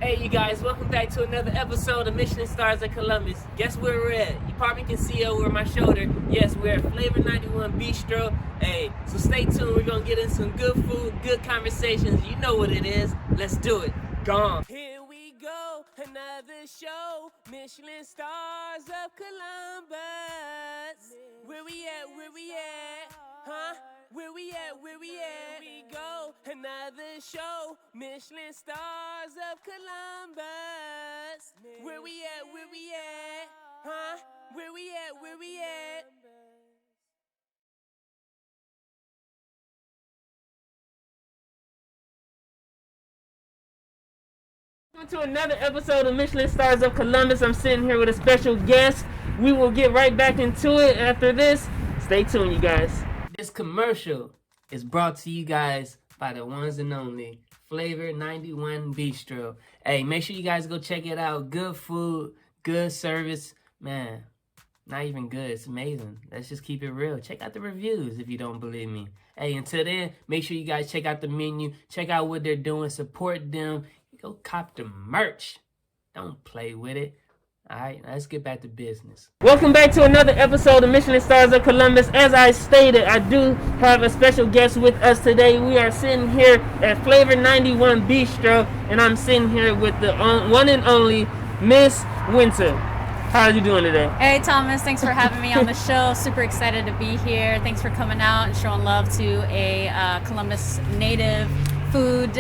Hey, you guys, welcome back to another episode of Michelin Stars of Columbus. Guess where we're at? You probably can see over my shoulder. Yes, we're at Flavor 91 Bistro. Hey, so stay tuned. We're going to get in some good food, good conversations. You know what it is. Let's do it. Gone. Here we go, another show. Michelin Stars of Columbus. Where we at? Where we at? Huh? Where we at? Where we at? Here we go, another show. Michelin Stars of Columbus. Where we at? Where we at? Huh? Where we at? Where we at? Welcome to another episode of Michelin Stars of Columbus. I'm sitting here with a special guest. We will get right back into it after this. Stay tuned, you guys. This commercial is brought to you guys by the ones and only Flavor 91 Bistro. Hey, make sure you guys go check it out. Good food, good service. Man, not even good. It's amazing. Let's just keep it real. Check out the reviews if you don't believe me. Hey, until then, make sure you guys check out the menu. Check out what they're doing. Support them. Go cop the merch. Don't play with it. Alright, let's get back to business. Welcome back to another episode of Michelin Stars of Columbus. As I stated, I do have a special guest with us today. We are sitting here at Flavor 91 Bistro, and I'm sitting here with the one and only Miss Winta. How are you doing today? Hey Thomas, thanks for having me on the show. Super excited to be here. Thanks for coming out and showing love to a Columbus native food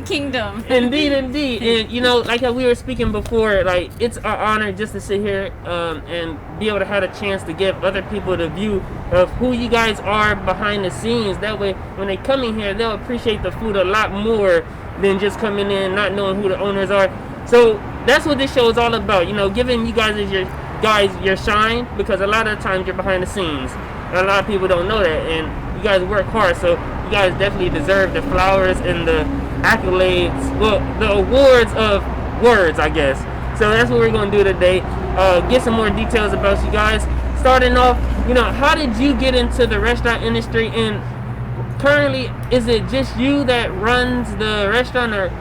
kingdom. Indeed. And you know, like how we were speaking before, like it's our honor just to sit here and be able to have a chance to give other people the view of who you guys are behind the scenes. That way when they come in here, they'll appreciate the food a lot more than just coming in not knowing who the owners are. So that's what this show is all about, you know, giving you guys your shine, because a lot of the times you're behind the scenes and a lot of people don't know that, and you guys work hard, so you guys definitely deserve the flowers and the accolades, well, the awards of words, I guess. So that's what we're going to do today. Get some more details about you guys. Starting off, you know, how did you get into the restaurant industry, and currently, is it just you that runs the restaurant, or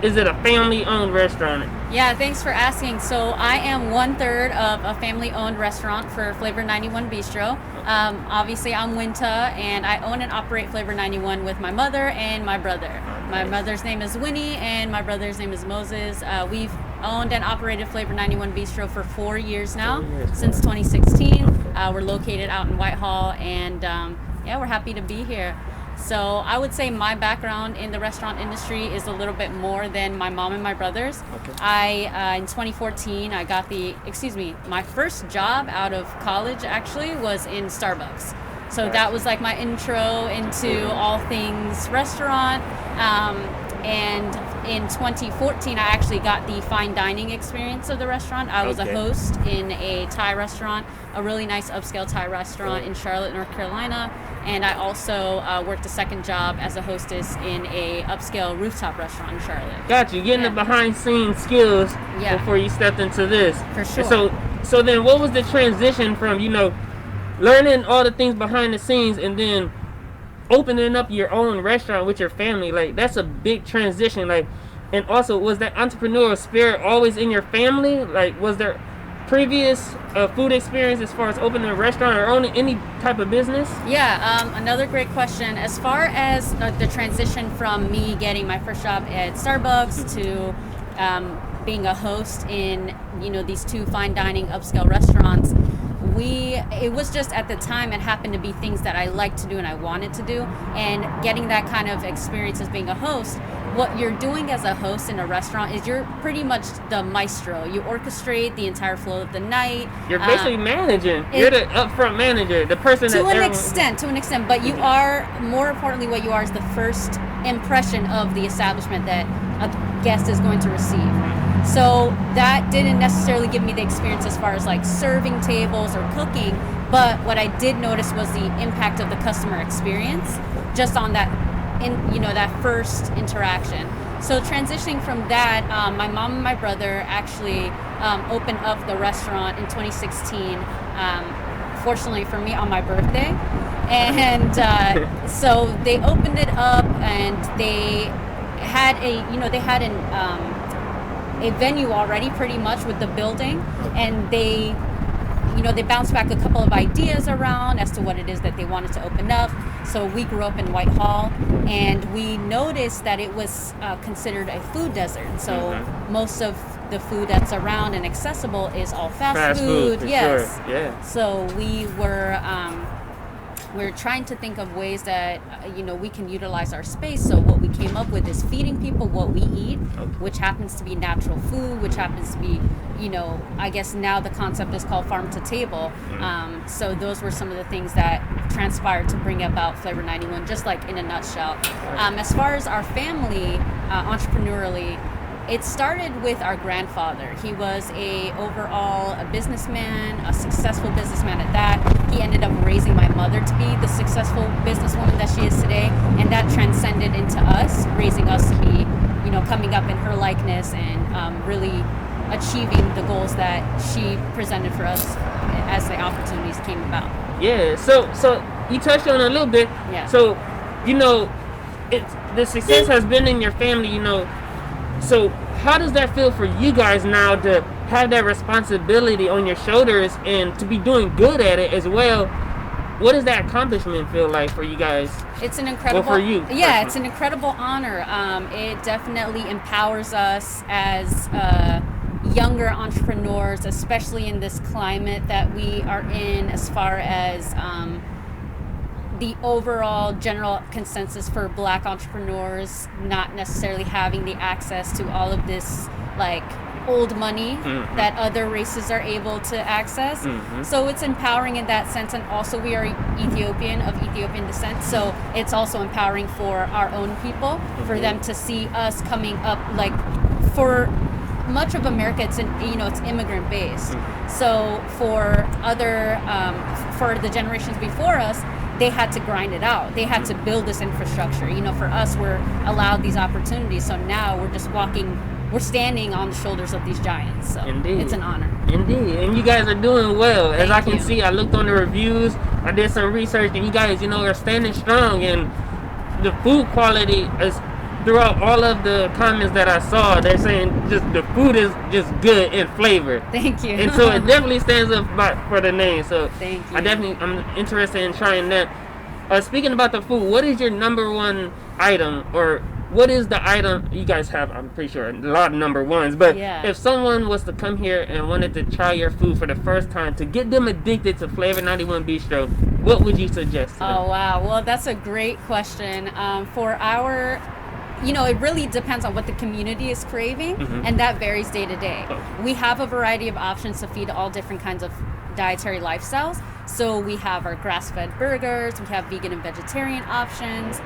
is it a family-owned restaurant? Yeah, thanks for asking. So I am 1/3 of a family-owned restaurant for Flavor 91 Bistro. Obviously, I'm Winta, and I own and operate Flavor 91 with my mother and my brother. My mother's name is Winnie, and my brother's name is Moses. We've owned and operated Flavor 91 Bistro for 4 years now, since 2016. We're located out in Whitehall, and yeah, we're happy to be here. So I would say my background in the restaurant industry is a little bit more than my mom and my brother's. Okay. In 2014, I got my first job out of college actually was in Starbucks. So that was like my intro into all things restaurant. And in 2014, I actually got the fine dining experience of the restaurant. I was a host in a Thai restaurant, a really nice upscale Thai restaurant in Charlotte, North Carolina. And I also worked a second job as a hostess in a upscale rooftop restaurant in Charlotte. Got you, getting the behind scenes skills before you stepped into this. For sure. So then what was the transition from, you know, learning all the things behind the scenes and then opening up your own restaurant with your family? Like, that's a big transition. Like, and also, was that entrepreneurial spirit always in your family? Like, was there previous food experience as far as opening a restaurant or owning any type of business? Yeah, another great question. As far as the transition from me getting my first job at Starbucks to being a host in, you know, these two fine dining upscale restaurants, it was just at the time it happened to be things that I liked to do and I wanted to do, and getting that kind of experience as being a host. What you're doing as a host in a restaurant is you're pretty much the maestro. You orchestrate the entire flow of the night. You're basically managing. You're the upfront manager, the person to an extent. But you are, more importantly, what you are is the first impression of the establishment that a guest is going to receive. So that didn't necessarily give me the experience as far as like serving tables or cooking, but what I did notice was the impact of the customer experience just on that, that first interaction. So transitioning from that, my mom and my brother actually opened up the restaurant in 2016, fortunately for me, on my birthday. And so they opened it up, and they had they had a venue already pretty much with the building, and they bounced back a couple of ideas around as to what it is that they wanted to open up. So we grew up in Whitehall, and we noticed that it was considered a food desert. So most of the food that's around and accessible is all fast food. Yes. Sure. Yeah. So we're trying to think of ways that we can utilize our space. So what we came up with is feeding people what we eat, which happens to be natural food, which happens to be, I guess now the concept is called farm to table. So those were some of the things that transpired to bring about Flavor 91, just like in a nutshell. As far as our family, entrepreneurially, it started with our grandfather. He was a businessman, a successful businessman at that. He ended up raising my mother to be the successful businesswoman that she is today, and that transcended into us, raising us to be, coming up in her likeness and really achieving the goals that she presented for us as the opportunities came about. Yeah. So you touched on it a little bit. Yeah. So, the success has been in your family. So how does that feel for you guys now to have that responsibility on your shoulders and to be doing good at it as well? What does that accomplishment feel like for you guys? It's an incredible, for you, yeah, it's an incredible honor. It definitely empowers us as younger entrepreneurs, especially in this climate that we are in, as far as the overall general consensus for Black entrepreneurs not necessarily having the access to all of this old money that other races are able to access. So it's empowering in that sense, and also we are Ethiopian, of Ethiopian descent, so it's also empowering for our own people, for them to see us coming up. For much of America, it's immigrant based. So for other for the generations before us, they had to grind it out. They had to build this infrastructure. For us, we're allowed these opportunities. So now we're standing on the shoulders of these giants. So Indeed. It's an honor. Indeed. And you guys are doing well. As I can you. see, I looked on the reviews, I did some research, and you guys, are standing strong. And the food quality is, throughout all of the comments that I saw, they're saying just the food is just good in flavor. Thank you. And so it definitely stands up for the name. So Thank you. I'm interested in trying that. Speaking about the food, what is your number one item, or what is the item you guys have? I'm pretty sure a lot of number ones, but if someone was to come here and wanted to try your food for the first time, to get them addicted to Flavor 91 Bistro, what would you suggest to them? Oh wow, well that's a great question. For our it really depends on what the community is craving, and that varies day to day. We have a variety of options to feed all different kinds of dietary lifestyles. So we have our grass-fed burgers, we have vegan and vegetarian options,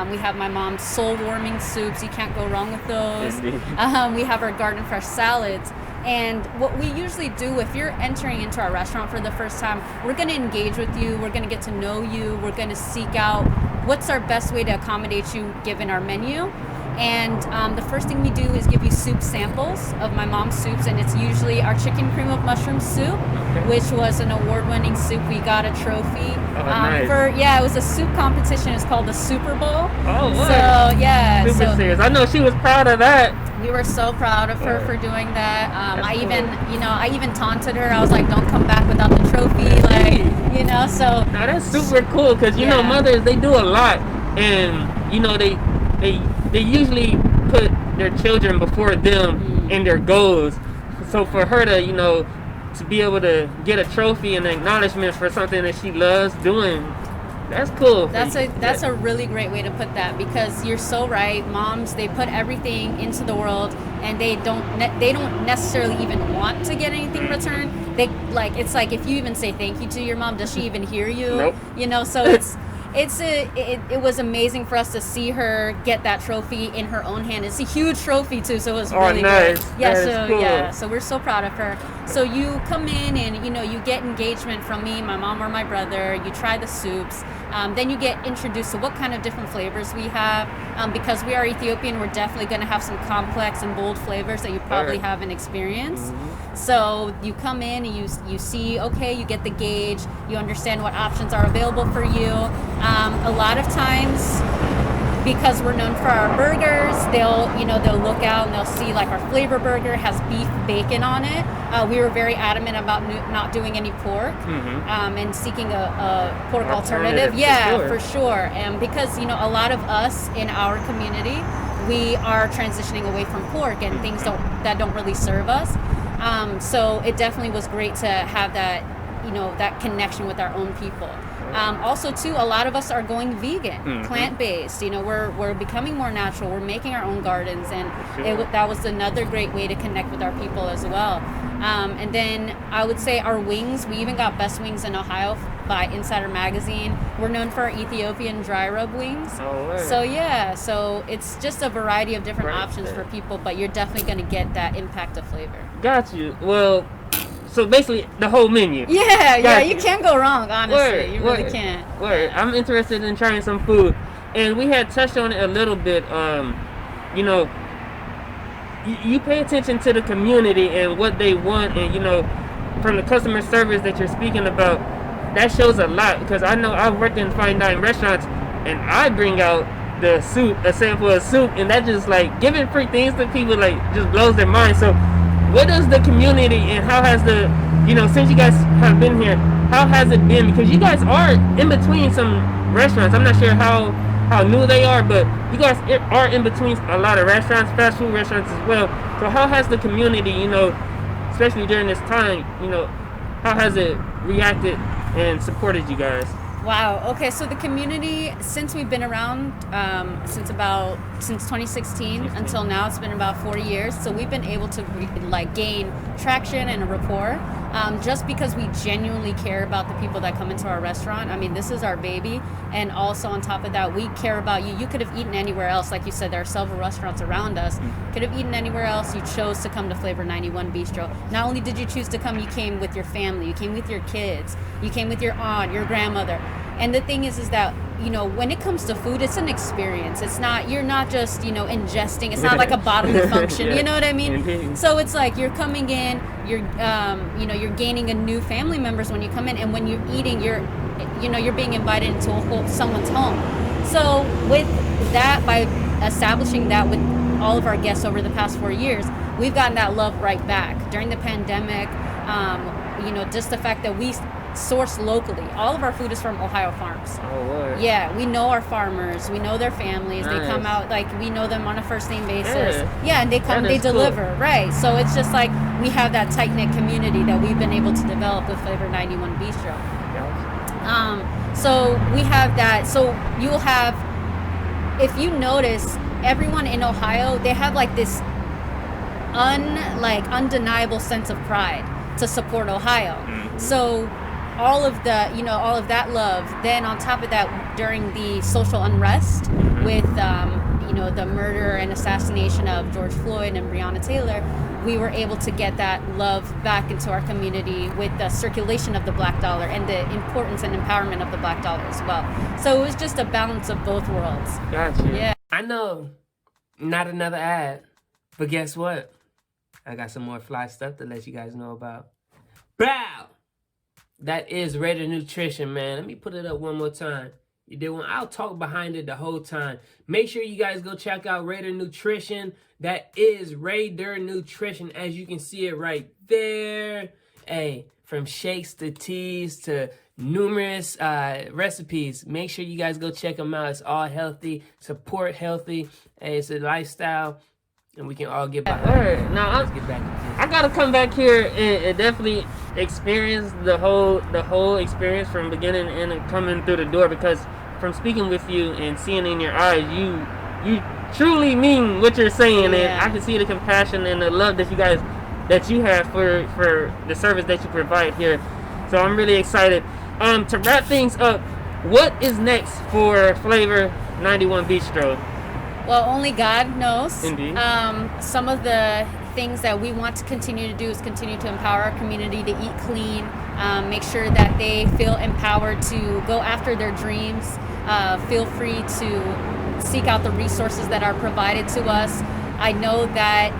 we have my mom's soul-warming soups, you can't go wrong with those. We have our garden fresh salads. And what we usually do, if you're entering into our restaurant for the first time, we're going to engage with you, we're going to get to know you, we're going to seek out what's our best way to accommodate you given our menu. And the first thing we do is give you soup samples of my mom's soups, and it's usually our chicken cream of mushroom soup, which was an award-winning soup. We got a trophy nice. It was a soup competition. It's called the Super Bowl. Oh, what? So yeah, Super serious. I know she was proud of that. We were so proud of her for doing that. I even taunted her. I was like, "Don't come back without the trophy," So now that's super cool, because mothers, they do a lot, and they usually put their children before them in their goals. So for her to to be able to get a trophy and acknowledgement for something that she loves doing, that's cool. That's a really great way to put that, because you're so right. Moms, they put everything into the world, and they don't necessarily even want to get anything returned. It's like if you even say thank you to your mom, does she even hear you? Nope. So it was amazing for us to see her get that trophy in her own hand. It's a huge trophy too, so it was really nice. good. Cool. So we're so proud of her. So you come in and you get engagement from me, my mom or my brother. You try the soups. Then you get introduced to what kind of different flavors we have. Because we are Ethiopian, we're definitely going to have some complex and bold flavors that you probably haven't experienced. So you come in and you see, you get the gauge, you understand what options are available for you. A lot of times because we're known for our burgers, they'll look out and they'll see like our flavor burger has beef bacon on it. We were very adamant about not doing any pork, and seeking a pork alternative. Yeah, for sure. And because a lot of us in our community, we are transitioning away from pork and things that don't really serve us. So it definitely was great to have that, that connection with our own people. Also, too, a lot of us are going vegan, plant-based. We're becoming more natural. We're making our own gardens, and that was another great way to connect with our people as well. And then I would say our wings. We even got best wings in Ohio by Insider Magazine. We're known for our Ethiopian dry rub wings. So it's just a variety of different options for people, but you're definitely going to get that impact of flavor. Got you. Well, so basically the whole menu. You can't go wrong, honestly. You really can't. I'm interested in trying some food, and we had touched on it a little bit. You pay attention to the community and what they want, and from the customer service that you're speaking about, that shows a lot. Because I know I've worked in fine dining restaurants, and I bring out the soup, a sample of soup, and that just like giving free things to people like just blows their mind. So what does the community, and how has the, since you guys have been here, how has it been? Because you guys are in between some restaurants. I'm not sure how new they are, but you guys are in between a lot of restaurants, fast food restaurants as well. So how has the community, especially during this time, how has it reacted and supported you guys? Wow. Okay. So the community, since we've been around, since 2016 until now, it's been about 4 years. So we've been able to gain traction and a rapport, just because we genuinely care about the people that come into our restaurant. I mean, this is our baby, and also on top of that, we care about you. You could have eaten anywhere else, like you said. There are several restaurants around us. Could have eaten anywhere else. You chose to come to Flavor 91 Bistro. Not only did you choose to come, you came with your family. You came with your kids. You came with your aunt, your grandmother. And the thing is that, when it comes to food, it's an experience. It's not, you're not just, ingesting. It's not like a bodily function. You know what I mean? Indeed. So it's like you're coming in, you're gaining a new family members when you come in, and when you're eating, you're being invited into someone's home. So with that, by establishing that with all of our guests over the past 4 years, we've gotten that love right back. During the pandemic, just the fact that we source locally. All of our food is from Ohio farms. Oh, Lord. Yeah, we know our farmers. We know their families. Nice. They come out, we know them on a first name basis. Yeah, and they come, they deliver. Cool. Right. So it's just like we have that tight-knit community that we've been able to develop with Flavor 91 Bistro. So we have that. So you'll have, if you notice, everyone in Ohio, they have this undeniable sense of pride to support Ohio. So all of that love. Then on top of that, during the social unrest with the murder and assassination of George Floyd and Breonna Taylor, we were able to get that love back into our community with the circulation of the black dollar and the importance and empowerment of the black dollar as well. So it was just a balance of both worlds. Gotcha. Yeah. I know, not another ad, but guess what? I got some more fly stuff to let you guys know about. Bow! That is Raider Nutrition, man. Let me put it up one more time. You did one. I'll talk behind it the whole time. Make sure you guys go check out Raider Nutrition. That is Raider Nutrition, as you can see it right there. Hey, from shakes to teas to numerous recipes. Make sure you guys go check them out. It's all healthy. Support healthy. Hey, it's a lifestyle. And we can all get behind it. All right. Now, Let's get back to this. I gotta come back here and definitely experience the whole experience from beginning and coming through the door, because from speaking with you and seeing in your eyes, you truly mean what you're saying, and I can see the compassion and the love that you have for the service that you provide here. So I'm really excited. To wrap things up, what is next for Flavor 91 Bistro? Well, only God knows. Indeed. Some of the things that we want to continue to do is continue to empower our community to eat clean, make sure that they feel empowered to go after their dreams, feel free to seek out the resources that are provided to us. I know that,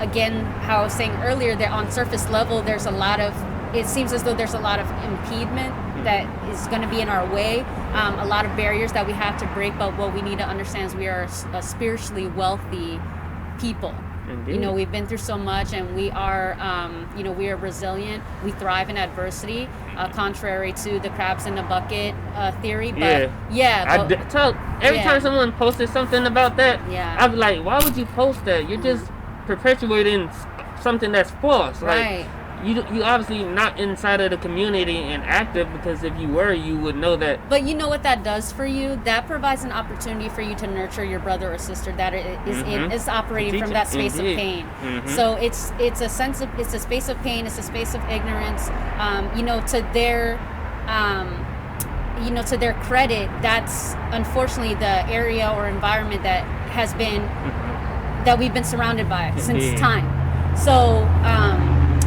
again, how I was saying earlier, that on surface level, it seems as though there's a lot of impediment that is going to be in our way, a lot of barriers that we have to break. But what we need to understand is we are a spiritually wealthy people. Indeed. You know, we've been through so much, and we are, you know, we are resilient. We thrive in adversity, contrary to the crabs in the bucket theory. But every time someone posted something about that, I'd be like, why would you post that? You're just perpetuating something that's false. Right. Like, you obviously not inside of the community and active, because if you were, you would know that. But you know what that does for you? That provides an opportunity for you to nurture your brother or sister that is operating from that space of pain. So it's a space of pain. It's a space of ignorance. You know, to their to their credit, that's unfortunately the area or environment that has been that we've been surrounded by since time. So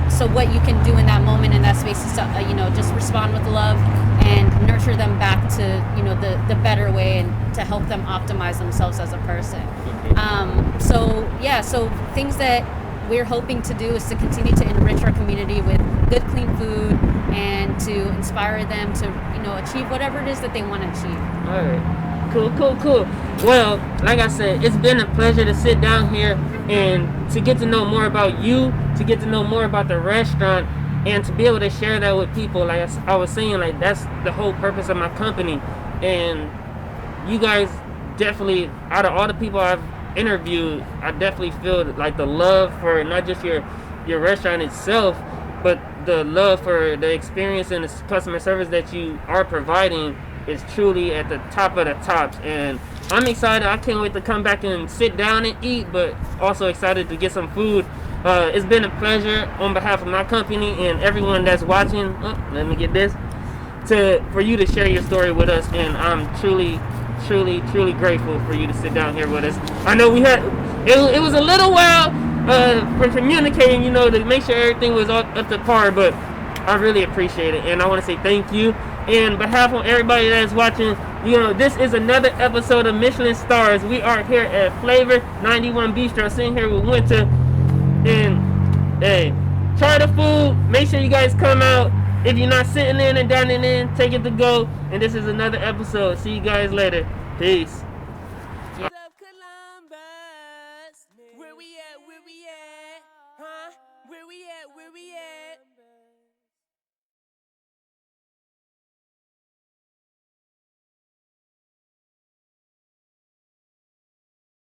so what you can do in that moment, in that space, is to, you know, just respond with love and nurture them back to, you know, the better way, and to help them optimize themselves as a person. So things that we're hoping to do is to continue to enrich our community with good, clean food, and to inspire them to, you know, achieve whatever it is that they want to achieve. All right. Cool. Well, like I said, it's been a pleasure to sit down here and to get to know more about you, to get to know more about the restaurant, and to be able to share that with people. Like I was saying, like, that's the whole purpose of my company. And you guys definitely, out of all the people I've interviewed, I definitely feel like the love for not just your restaurant itself, but the love for the experience and the customer service that you are providing is truly at the top of the tops. And I'm excited. I can't wait to come back and sit down and eat, but also excited to get some food. It's been a pleasure on behalf of my company and everyone that's watching. Let me get this. For you to share your story with us, and I'm truly grateful for you to sit down here with us. I know we had it was a little while for communicating, you know, to make sure everything was up to par, but I really appreciate it, and I want to say thank you. And on behalf of everybody that's watching, you know, this is another episode of Michelin Stars. We are here at Flavor 91 Bistro, sitting here with Winta. And hey, try the food. Make sure you guys come out. If you're not sitting in and dining in, take it to go. And this is another episode. See you guys later. Peace. Of Columbus, where we at, huh? Where we at,